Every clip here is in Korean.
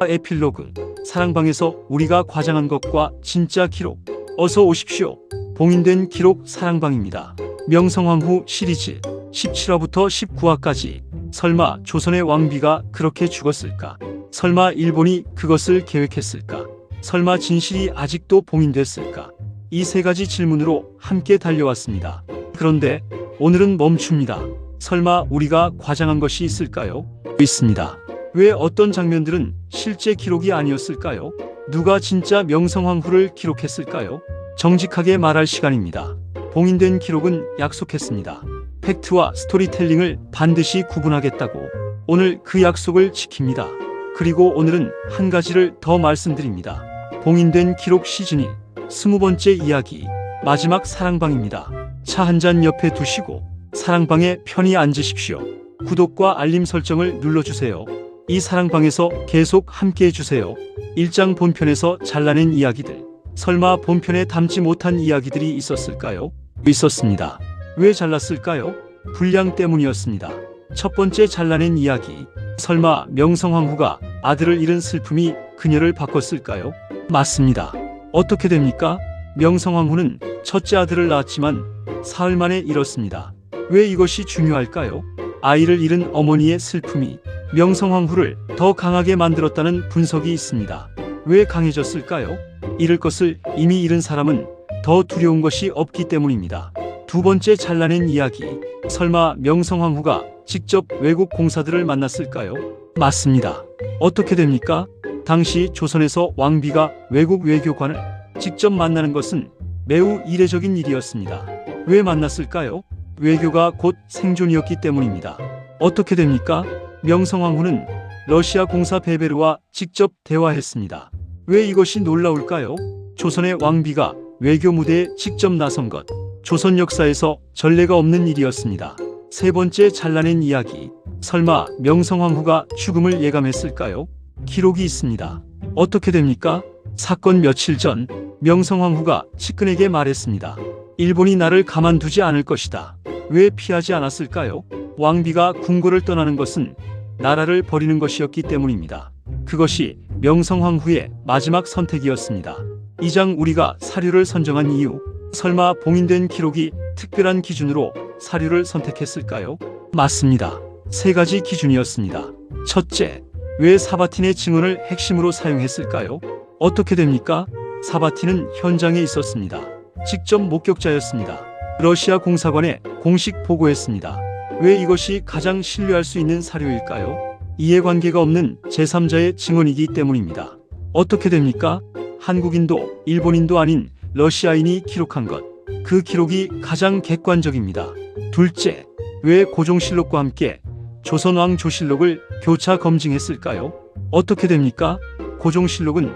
에필로그. 사랑방에서 우리가 과장한 것과 진짜 기록. 어서 오십시오. 봉인된 기록 사랑방입니다. 명성황후 시리즈 17화부터 19화까지. 설마 조선의 왕비가 그렇게 죽었을까? 설마 일본이 그것을 계획했을까? 설마 진실이 아직도 봉인됐을까? 이 세 가지 질문으로 함께 달려왔습니다. 그런데 오늘은 멈춥니다. 설마 우리가 과장한 것이 있을까요? 있습니다. 왜 어떤 장면들은 실제 기록이 아니었을까요? 누가 진짜 명성황후를 기록했을까요? 정직하게 말할 시간입니다. 봉인된 기록은 약속했습니다. 팩트와 스토리텔링을 반드시 구분하겠다고. 오늘 그 약속을 지킵니다. 그리고 오늘은 한 가지를 더 말씀드립니다. 봉인된 기록 시즌 20번째 이야기, 마지막 사랑방입니다. 차 한 잔 옆에 두시고 사랑방에 편히 앉으십시오. 구독과 알림 설정을 눌러주세요. 이 사랑방에서 계속 함께 해주세요. 1장 본편에서 잘라낸 이야기들. 설마 본편에 담지 못한 이야기들이 있었을까요? 있었습니다. 왜 잘랐을까요? 분량 때문이었습니다. 첫 번째 잘라낸 이야기. 설마 명성황후가 아들을 잃은 슬픔이 그녀를 바꿨을까요? 맞습니다. 어떻게 됩니까? 명성황후는 첫째 아들을 낳았지만 사흘 만에 잃었습니다. 왜 이것이 중요할까요? 아이를 잃은 어머니의 슬픔이 명성황후를 더 강하게 만들었다는 분석이 있습니다. 왜 강해졌을까요? 잃을 것을 이미 잃은 사람은 더 두려운 것이 없기 때문입니다. 두 번째 잘라낸 이야기. 설마 명성황후가 직접 외국 공사들을 만났을까요? 맞습니다. 어떻게 됩니까? 당시 조선에서 왕비가 외국 외교관을 직접 만나는 것은 매우 이례적인 일이었습니다. 왜 만났을까요? 외교가 곧 생존이었기 때문입니다. 어떻게 됩니까? 명성황후는 러시아 공사 베베르와 직접 대화했습니다. 왜 이것이 놀라울까요? 조선의 왕비가 외교 무대에 직접 나선 것. 조선 역사에서 전례가 없는 일이었습니다. 세 번째 잘라낸 이야기. 설마 명성황후가 죽음을 예감했을까요? 기록이 있습니다. 어떻게 됩니까? 사건 며칠 전 명성황후가 측근에게 말했습니다. 일본이 나를 가만두지 않을 것이다. 왜 피하지 않았을까요? 왕비가 궁궐을 떠나는 것은 나라를 버리는 것이었기 때문입니다. 그것이 명성황후의 마지막 선택이었습니다. 2장 우리가 사료를 선정한 이유. 설마 봉인된 기록이 특별한 기준으로 사료를 선택했을까요? 맞습니다. 세 가지 기준이었습니다. 첫째, 왜 사바틴의 증언을 핵심으로 사용했을까요? 어떻게 됩니까? 사바틴은 현장에 있었습니다. 직접 목격자였습니다. 러시아 공사관에 공식 보고했습니다. 왜 이것이 가장 신뢰할 수 있는 사료일까요? 이해관계가 없는 제3자의 증언이기 때문입니다. 어떻게 됩니까? 한국인도 일본인도 아닌 러시아인이 기록한 것. 그 기록이 가장 객관적입니다. 둘째, 왜 고종실록과 함께 조선왕 조실록을 교차 검증했을까요? 어떻게 됩니까? 고종실록은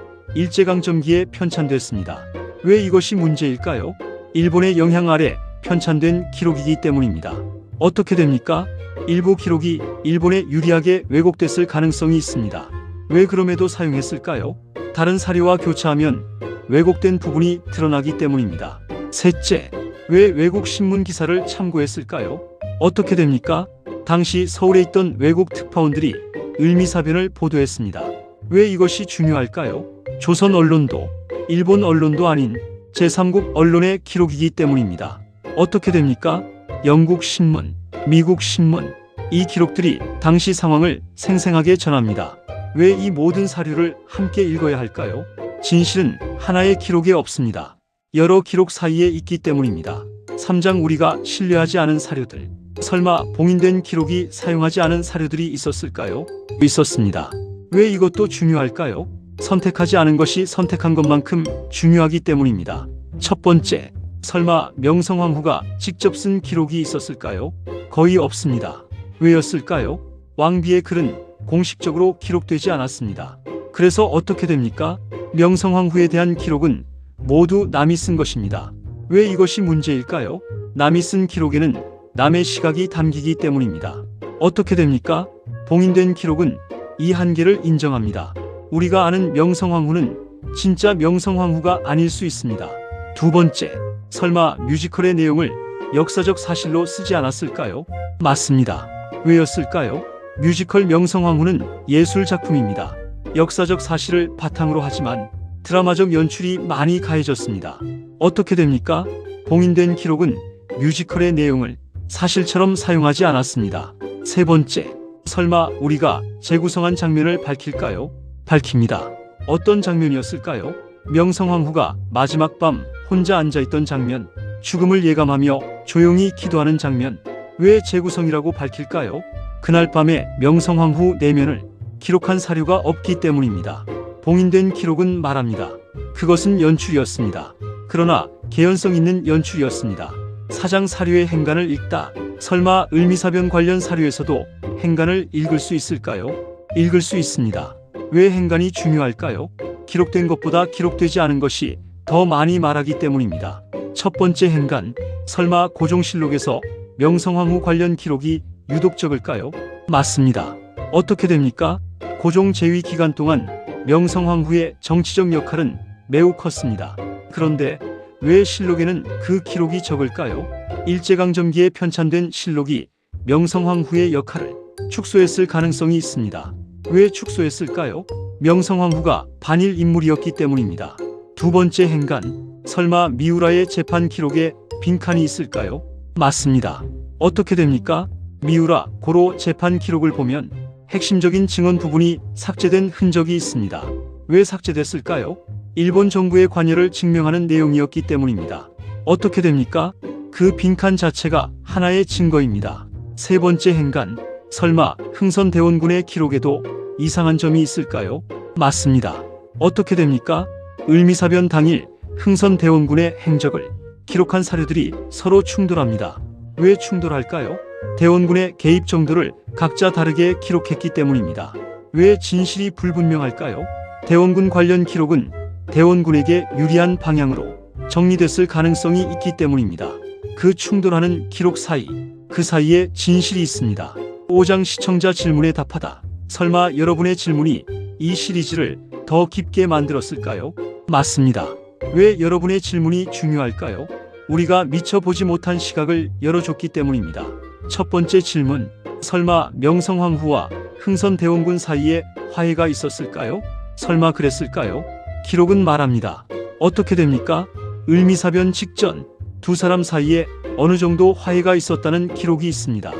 일제강점기에 편찬됐습니다. 왜 이것이 문제일까요? 일본의 영향 아래 편찬된 기록이기 때문입니다. 어떻게 됩니까? 일부 기록이 일본에 유리하게 왜곡됐을 가능성이 있습니다. 왜 그럼에도 사용했을까요? 다른 사료와 교차하면 왜곡된 부분이 드러나기 때문입니다. 셋째, 왜 외국 신문 기사를 참고했을까요? 어떻게 됩니까? 당시 서울에 있던 외국 특파원들이 을미사변을 보도했습니다. 왜 이것이 중요할까요? 조선 언론도 일본 언론도 아닌 제3국 언론의 기록이기 때문입니다. 어떻게 됩니까? 영국 신문, 미국 신문, 이 기록들이 당시 상황을 생생하게 전합니다. 왜 이 모든 사료를 함께 읽어야 할까요? 진실은 하나의 기록에 없습니다. 여러 기록 사이에 있기 때문입니다. 3장 우리가 신뢰하지 않은 사료들. 설마 봉인된 기록이 사용하지 않은 사료들이 있었을까요? 있었습니다. 왜 이것도 중요할까요? 선택하지 않은 것이 선택한 것만큼 중요하기 때문입니다. 첫 번째, 설마 명성황후가 직접 쓴 기록이 있었을까요? 거의 없습니다. 왜였을까요? 왕비의 글은 공식적으로 기록되지 않았습니다. 그래서 어떻게 됩니까? 명성황후에 대한 기록은 모두 남이 쓴 것입니다. 왜 이것이 문제일까요? 남이 쓴 기록에는 남의 시각이 담기기 때문입니다. 어떻게 됩니까? 봉인된 기록은 이 한계를 인정합니다. 우리가 아는 명성황후는 진짜 명성황후가 아닐 수 있습니다. 두 번째, 설마 뮤지컬의 내용을 역사적 사실로 쓰지 않았을까요? 맞습니다. 왜였을까요? 뮤지컬 명성황후는 예술 작품입니다. 역사적 사실을 바탕으로 하지만 드라마적 연출이 많이 가해졌습니다. 어떻게 됩니까? 봉인된 기록은 뮤지컬의 내용을 사실처럼 사용하지 않았습니다. 세 번째, 설마 우리가 재구성한 장면을 밝힐까요? 밝힙니다. 어떤 장면이었을까요? 명성황후가 마지막 밤 혼자 앉아있던 장면, 죽음을 예감하며 조용히 기도하는 장면, 왜 재구성이라고 밝힐까요? 그날 밤에 명성황후 내면을 기록한 사료가 없기 때문입니다. 봉인된 기록은 말합니다. 그것은 연출이었습니다. 그러나 개연성 있는 연출이었습니다. 사장 사료의 행간을 읽다. 설마 을미사변 관련 사료에서도 행간을 읽을 수 있을까요? 읽을 수 있습니다. 왜 행간이 중요할까요? 기록된 것보다 기록되지 않은 것이 더 많이 말하기 때문입니다. 첫 번째 행간, 설마 고종실록에서 명성황후 관련 기록이 유독 적을까요? 맞습니다. 어떻게 됩니까? 고종 재위 기간 동안 명성황후의 정치적 역할은 매우 컸습니다. 그런데 왜 실록에는 그 기록이 적을까요? 일제강점기에 편찬된 실록이 명성황후의 역할을 축소했을 가능성이 있습니다. 왜 축소했을까요? 명성황후가 반일 인물이었기 때문입니다. 두 번째 행간, 설마 미우라의 재판 기록에 빈칸이 있을까요? 맞습니다. 어떻게 됩니까? 미우라 고로 재판 기록을 보면 핵심적인 증언 부분이 삭제된 흔적이 있습니다. 왜 삭제됐을까요? 일본 정부의 관여를 증명하는 내용이었기 때문입니다. 어떻게 됩니까? 그 빈칸 자체가 하나의 증거입니다. 세 번째 행간, 설마 흥선대원군의 기록에도 이상한 점이 있을까요? 맞습니다. 어떻게 됩니까? 을미사변 당일 흥선대원군의 행적을 기록한 사료들이 서로 충돌합니다. 왜 충돌할까요? 대원군의 개입 정도를 각자 다르게 기록했기 때문입니다. 왜 진실이 불분명할까요? 대원군 관련 기록은 대원군에게 유리한 방향으로 정리됐을 가능성이 있기 때문입니다. 그 충돌하는 기록 사이, 그 사이에 진실이 있습니다. 5장 시청자 질문에 답하다. 설마 여러분의 질문이 이 시리즈를 더 깊게 만들었을까요? 맞습니다. 왜 여러분의 질문이 중요할까요? 우리가 미처 보지 못한 시각을 열어줬기 때문입니다. 첫 번째 질문, 설마 명성황후와 흥선대원군 사이에 화해가 있었을까요? 설마 그랬을까요? 기록은 말합니다. 어떻게 됩니까? 을미사변 직전 두 사람 사이에 어느 정도 화해가 있었다는 기록이 있습니다.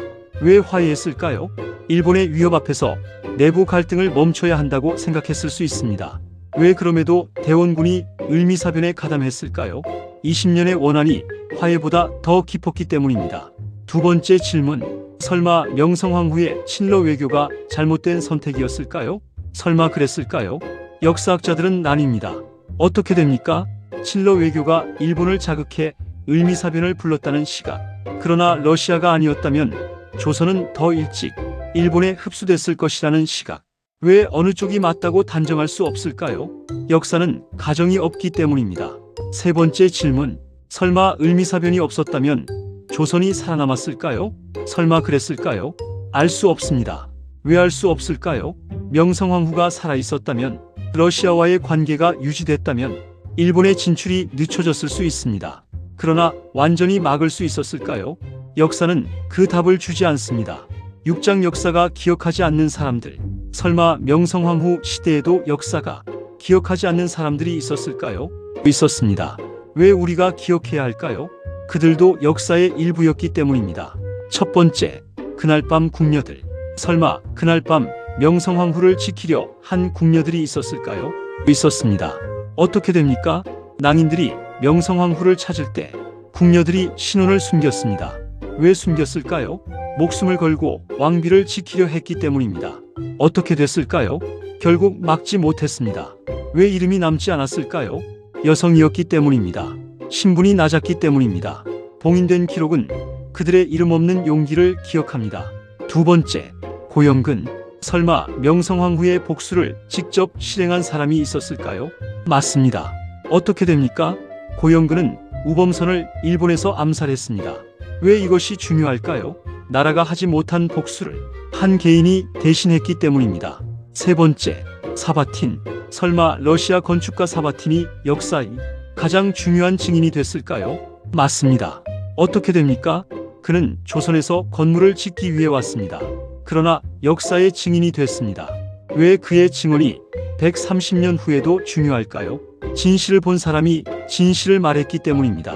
왜 화해했을까요? 일본의 위협 앞에서 내부 갈등을 멈춰야 한다고 생각했을 수 있습니다. 왜 그럼에도 대원군이 을미사변에 가담했을까요? 20년의 원한이 화해보다 더 깊었기 때문입니다. 두 번째 질문, 설마 명성황후의 친러 외교가 잘못된 선택이었을까요? 설마 그랬을까요? 역사학자들은 나뉩니다. 어떻게 됩니까? 친러 외교가 일본을 자극해 을미사변을 불렀다는 시각. 그러나 러시아가 아니었다면 조선은 더 일찍 일본에 흡수됐을 것이라는 시각. 왜 어느 쪽이 맞다고 단정할 수 없을까요? 역사는 가정이 없기 때문입니다. 세 번째 질문, 설마 을미사변이 없었다면 조선이 살아남았을까요? 설마 그랬을까요? 알 수 없습니다. 왜 알 수 없을까요? 명성황후가 살아있었다면, 러시아와의 관계가 유지됐다면 일본의 진출이 늦춰졌을 수 있습니다. 그러나 완전히 막을 수 있었을까요? 역사는 그 답을 주지 않습니다. 6장 역사가 기억하지 않는 사람들. 설마 명성황후 시대에도 역사가 기억하지 않는 사람들이 있었을까요? 있었습니다. 왜 우리가 기억해야 할까요? 그들도 역사의 일부였기 때문입니다. 첫 번째, 그날 밤 궁녀들. 설마 그날 밤 명성황후를 지키려 한 궁녀들이 있었을까요? 있었습니다. 어떻게 됩니까? 낭인들이 명성황후를 찾을 때 궁녀들이 신원을 숨겼습니다. 왜 숨겼을까요? 목숨을 걸고 왕비를 지키려 했기 때문입니다. 어떻게 됐을까요? 결국 막지 못했습니다. 왜 이름이 남지 않았을까요? 여성이었기 때문입니다. 신분이 낮았기 때문입니다. 봉인된 기록은 그들의 이름 없는 용기를 기억합니다. 두 번째, 고영근. 설마 명성황후의 복수를 직접 실행한 사람이 있었을까요? 맞습니다. 어떻게 됩니까? 고영근은 우범선을 일본에서 암살했습니다. 왜 이것이 중요할까요? 나라가 하지 못한 복수를 한 개인이 대신했기 때문입니다. 세 번째, 사바틴. 설마 러시아 건축가 사바틴이 역사의 가장 중요한 증인이 됐을까요? 맞습니다. 어떻게 됩니까? 그는 조선에서 건물을 짓기 위해 왔습니다. 그러나 역사의 증인이 됐습니다. 왜 그의 증언이 130년 후에도 중요할까요? 진실을 본 사람이 진실을 말했기 때문입니다.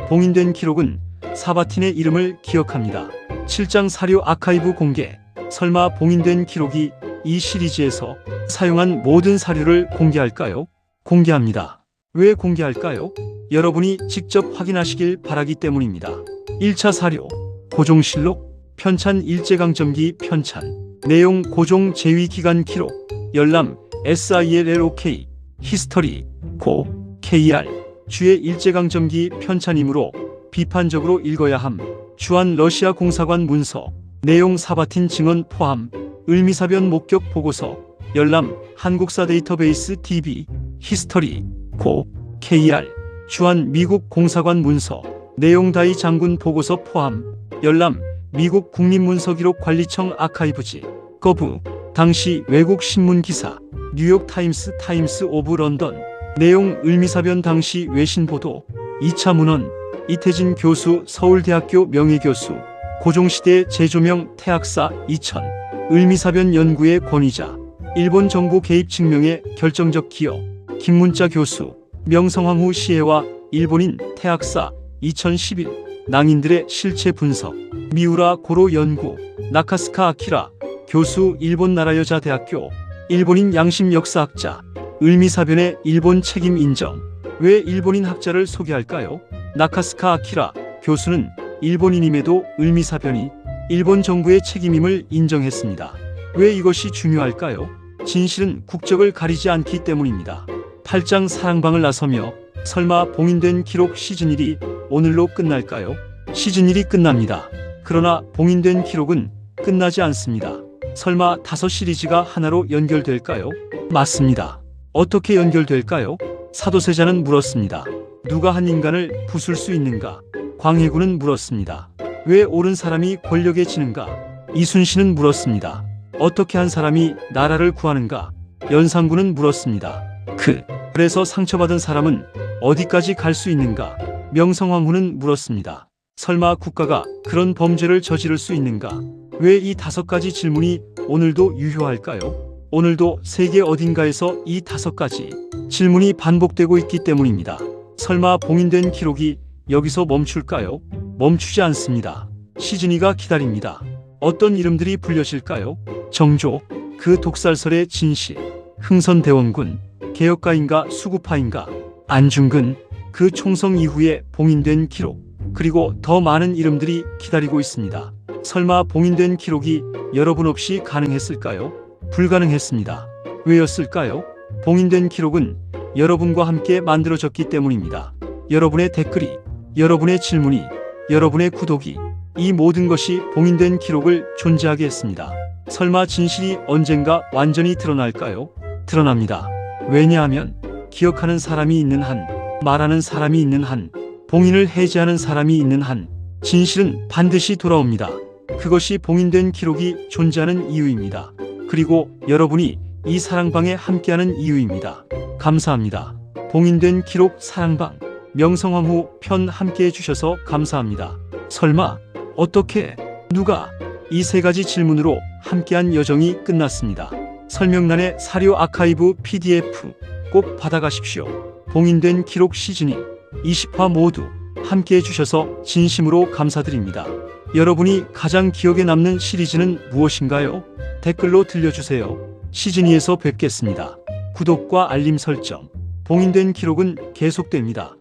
봉인된 기록은 사바틴의 이름을 기억합니다. 7장 사료 아카이브 공개. 설마 봉인된 기록이 이 시리즈에서 사용한 모든 사료를 공개할까요? 공개합니다. 왜 공개할까요? 여러분이 직접 확인하시길 바라기 때문입니다. 1차 사료 고종실록 편찬 일제강점기 편찬 내용 고종 제위기간 기록 열람 SILLOK 히스터리 고 KR 주의 일제강점기 편찬이므로 비판적으로 읽어야 함. 주한 러시아 공사관 문서 내용 사바틴 증언 포함 을미사변 목격 보고서 열람 한국사 데이터베이스 DB 히스터리 고 KR 주한 미국 공사관 문서 내용 다이 장군 보고서 포함 열람 미국 국립문서기록관리청 아카이브지 거부 당시 외국 신문 기사 뉴욕 타임스 타임스 오브 런던 내용 을미사변 당시 외신 보도 2차 문헌 이태진 교수 서울대학교 명예교수 고종시대 재조명 태학사 2000 을미사변 연구의 권위자 일본 정부 개입 증명의 결정적 기여 김문자 교수 명성황후 시해와 일본인 태학사 2011 낭인들의 실체 분석 미우라 고로 연구 나카스카 아키라 교수 일본나라여자대학교 일본인 양심 역사학자 을미사변의 일본 책임 인정. 왜 일본인 학자를 소개할까요? 나카스카 아키라 교수는 일본인임에도 을미사변이 일본 정부의 책임임을 인정했습니다. 왜 이것이 중요할까요? 진실은 국적을 가리지 않기 때문입니다. 8장 사랑방을 나서며 설마 봉인된 기록 시즌1이 오늘로 끝날까요? 시즌1이 끝납니다. 그러나 봉인된 기록은 끝나지 않습니다. 설마 5 시리즈가 하나로 연결될까요? 맞습니다. 어떻게 연결될까요? 사도세자는 물었습니다. 누가 한 인간을 부술 수 있는가? 광해군은 물었습니다. 왜 옳은 사람이 권력에 지는가? 이순신은 물었습니다. 어떻게 한 사람이 나라를 구하는가? 연산군은 물었습니다. 그래서 상처받은 사람은 어디까지 갈 수 있는가? 명성황후는 물었습니다. 설마 국가가 그런 범죄를 저지를 수 있는가? 왜 이 5가지 질문이 오늘도 유효할까요? 오늘도 세계 어딘가에서 이 5가지 질문이 반복되고 있기 때문입니다. 설마 봉인된 기록이 여기서 멈출까요? 멈추지 않습니다. 시즌2가 기다립니다. 어떤 이름들이 불려질까요? 정조, 그 독살설의 진실, 흥선대원군, 개혁가인가 수구파인가, 안중근, 그 총성 이후에 봉인된 기록, 그리고 더 많은 이름들이 기다리고 있습니다. 설마 봉인된 기록이 여러분 없이 가능했을까요? 불가능했습니다. 왜였을까요? 봉인된 기록은 여러분과 함께 만들어졌기 때문입니다. 여러분의 댓글이, 여러분의 질문이, 여러분의 구독이 이 모든 것이 봉인된 기록을 존재하게 했습니다. 설마 진실이 언젠가 완전히 드러날까요? 드러납니다. 왜냐하면 기억하는 사람이 있는 한, 말하는 사람이 있는 한, 봉인을 해제하는 사람이 있는 한, 진실은 반드시 돌아옵니다. 그것이 봉인된 기록이 존재하는 이유입니다. 그리고 여러분이 이 사랑방에 함께하는 이유입니다. 감사합니다. 봉인된 기록 사랑방 명성황후 편 함께해 주셔서 감사합니다. 설마 어떻게 누가 이 3가지 질문으로 함께한 여정이 끝났습니다. 설명란에 사료 아카이브 PDF 꼭 받아가십시오. 봉인된 기록 시즌이 20화 모두 함께해 주셔서 진심으로 감사드립니다. 여러분이 가장 기억에 남는 시리즈는 무엇인가요? 댓글로 들려주세요. 시즌2에서 뵙겠습니다. 구독과 알림 설정. 봉인된 기록은 계속됩니다.